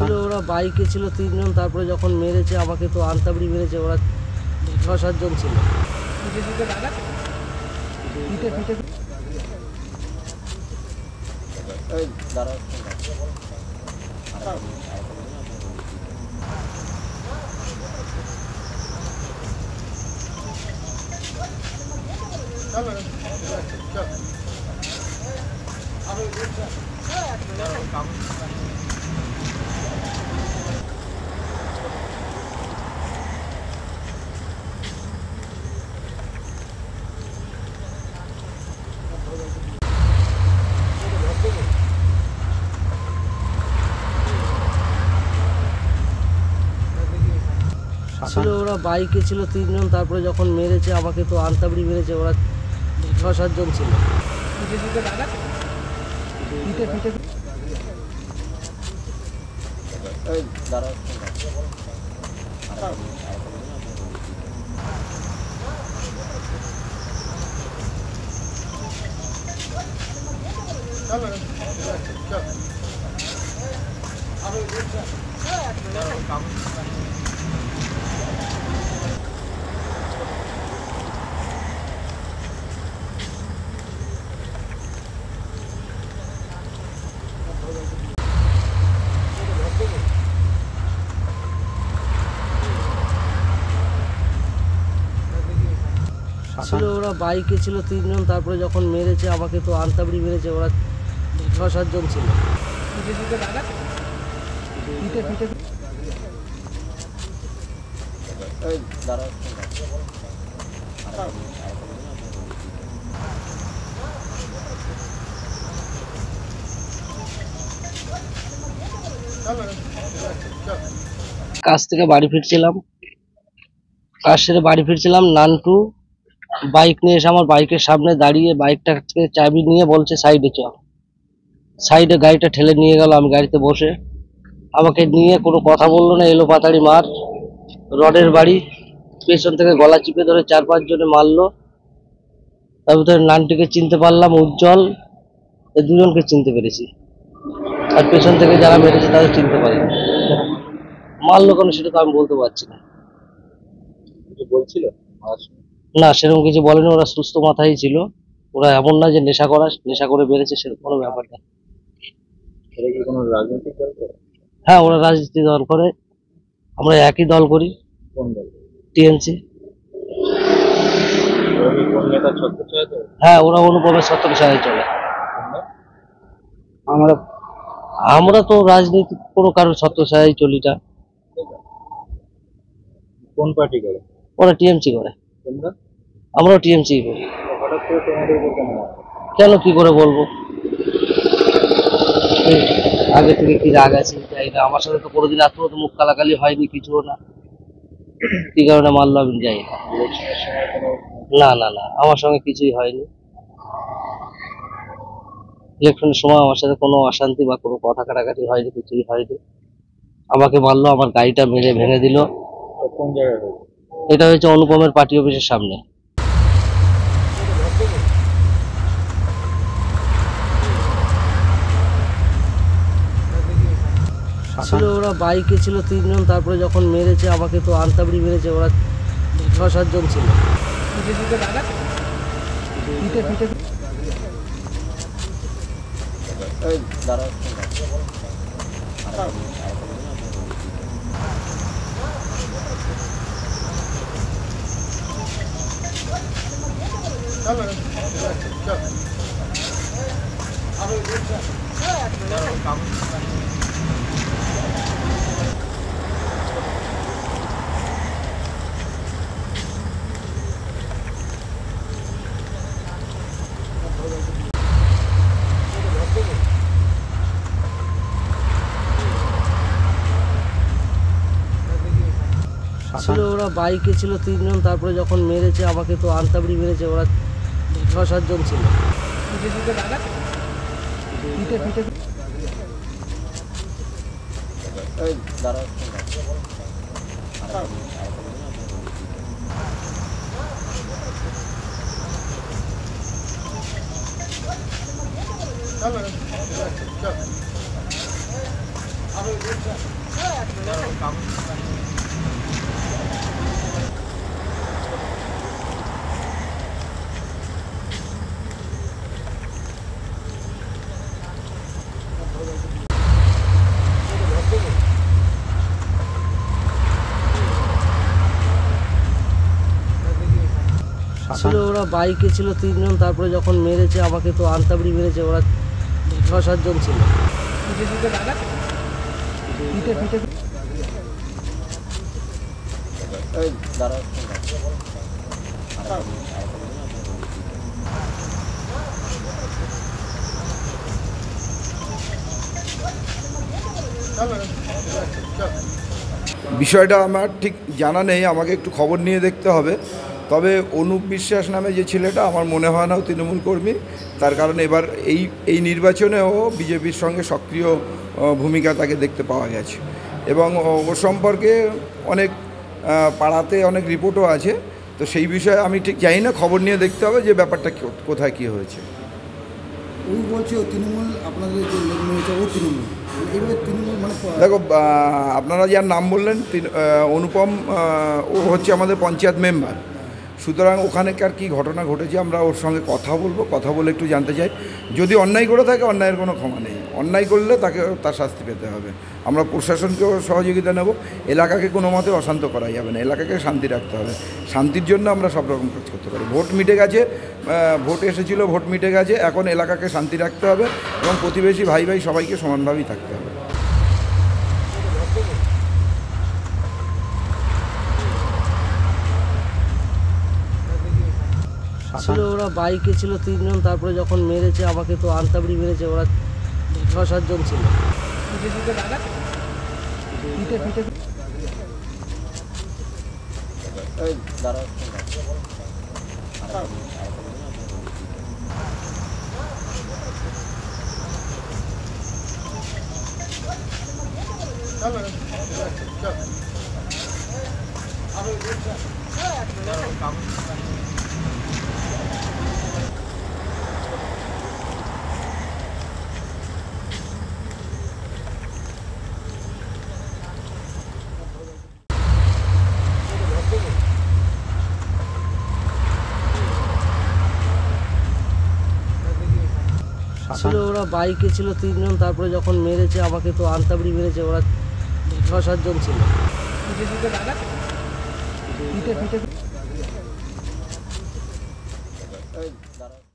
ছিল ওরা বাইকে ছিল 3 জন, তারপরে যখন মেরেছে আমাকে তো আনতাবড়ি মেরেছে, ওরা 6-7 জন ছিল। ছিল ওরা বাইকে ছিল 3 জন, তারপরে যখন মেরেছে আমাকে তো আনতাবড়ি মেরেছে, ওরা 6-7 জন ছিল। ছিল ওরা বাইকে ছিল 3 জন, তারপরে যখন মেরেছে আমাকে তো আনতাবড়ি মেরেছে, ওরা 6-7 জন ছিল। কাজ থেকে বাড়ি ফিরছিলাম, কাজ সেরে বাড়ি ফিরছিলাম, নান্টু বাইক নিয়ে এসে আমার বাইকের সামনে দাঁড়িয়ে বাইকটা থেকে চাবি নিয়ে বলছে সাইডে চ। সাইডে গাড়িটা ঠেলে নিয়ে গেল, আমি গাড়িতে বসে, আমাকে নিয়ে কোনো কথা বললো না, এলো পাতাড়ি মার, রডের বাড়ি, পেছন থেকে গলা চিপে ধরে 4-5 জনে মারলো। তার ভিতরে নানটিকে চিনতে পারলাম, উজ্জ্বল, এই 2 জনকে চিনতে পেরেছি, আর পেছন থেকে যারা মেরেছে তাদের চিনতে পারিনি। মারলো কেন সেটা তো আমি বলতে পারছি না। বলছিল না, সেরকম কিছু বলেনি, ওরা সুস্থ মাথায় ছিল, ওরা এমন না যে নেশা করে বেড়েছে, সেরকম কোনো ব্যাপার না। এরা কি কোনো রাজনৈতিক দল করে? হ্যাঁ, ওরা রাজনীতি দল করে, আমরা একই দল করি, কোন দল? টিএমসি। ওরা কি কোন নেতার ছত্রছায়ায় তো? হ্যাঁ, ওরা অনুপমের ছত্রছায়ায় চলে। আমরা তো রাজনীতি কোনো কারোর ছত্রছায়ায় চলি না। কোন পার্টি করে? ওরা টিএমসি করে, তোমরা? আমরাও টিএমসি করি। হঠাৎ করে তোমাদের উপর কেন মারলো? কেন কি করে বলবো, আগে থেকে কি রাগ আছে জানি না, আমার সাথে তো কোনোদিন আত্মীয় তো মুখ কালাকালি হয়নি, কিছুও না, কি কারণে মারলো আমি জানি না। ইলেকশনের সময় কোনো না না না, আমার সঙ্গে কিছুই হয়নি, ইলেকশনের সময় আমার সাথে কোনো অশান্তি বা কোনো কথা কাটাকাটি হয়নি, কিছুই হয়নি। আমাকে মারলো, আমার গাড়িটা মেরে ভেঙে দিল। কোন জায়গায় হয়েছে? এটা হয়েছে অনুপমের পার্টি অফিসের সামনে। ছিল ওরা বাইকে ছিল 3 জন, তারপরে যখন মেরেছে আমাকে তো আনতাবড়ি মেরেছে, ওরা 6-7 জন ছিল। ছিল ওরা বাইকে ছিল 3 জন, তারপরে যখন মেরেছে আমাকে তো আনতাবড়ি মেরেছে, ওরা 6-7 জন ছিল। চলো ছিল ওরা বাইকে ছিল 3 জন, তারপরে যখন মেরেছে আমাকে তো আনতাবড়ি মেরেছে, ওরা 6-7 জন ছিল। বিষয়টা আমার ঠিক জানা নেই, আমাকে একটু খবর নিয়ে দেখতে হবে। তবে অনুপ বিশ্বাস নামে যে ছেলেটা, আমার মনে হয় না ও তৃণমূল কর্মী। তার কারণ এবার এই নির্বাচনেও বিজেপির সঙ্গে সক্রিয় ভূমিকা তাকে দেখতে পাওয়া গেছে, এবং ওর সম্পর্কে অনেক পাড়াতে অনেক রিপোর্টও আছে। তো সেই বিষয়ে আমি ঠিক জানি না, খবর নিয়ে দেখতে হবে যে ব্যাপারটা কোথায় কী হয়েছে। ওই বলছে ও তৃণমূল, আপনাদের যে লোক নিয়েছে ও তৃণমূল, এইভাবে তৃণমূল মানে দেখো, আপনারা যার নাম বললেন অনুপম, ও হচ্ছে আমাদের পঞ্চায়েত মেম্বার। সুতরাং ওখানেকার কী ঘটনা ঘটেছে আমরা ওর সঙ্গে কথা বলবো, কথা বলে একটু জানতে চাই। যদি অন্যায় করে থাকে, অন্যায়ের কোনো ক্ষমা নেই। অন্যায় করলে তাকে তার শাস্তি পেতে হবে। আমরা প্রশাসনকেও সহযোগিতা নেব। এলাকাকে কোনো মতে অশান্ত করা যাবে না, এলাকাকে শান্তি রাখতে হবে। শান্তির জন্য আমরা সব রকম কাজ করতে পারি। ভোট মিটে গেছে, ভোট এসেছিলো, ভোট মিটে গেছে। এখন এলাকাকে শান্তি রাখতে হবে এবং প্রতিবেশী ভাই ভাই সবাইকে সমানভাবেই থাকতে হবে। ছিল ওরা বাইকে ছিল 3 জন, তারপরে যখন মেরেছে আমাকে তো আনতাবড়ি মেরেছে, ওরা 6-7 জন ছিল। ছিল ওরা বাইকে ছিল 3 জন, তারপরে যখন মেরেছে আমাকে তো আনতাবড়ি মেরেছে, ওরা 6-7 জন ছিল।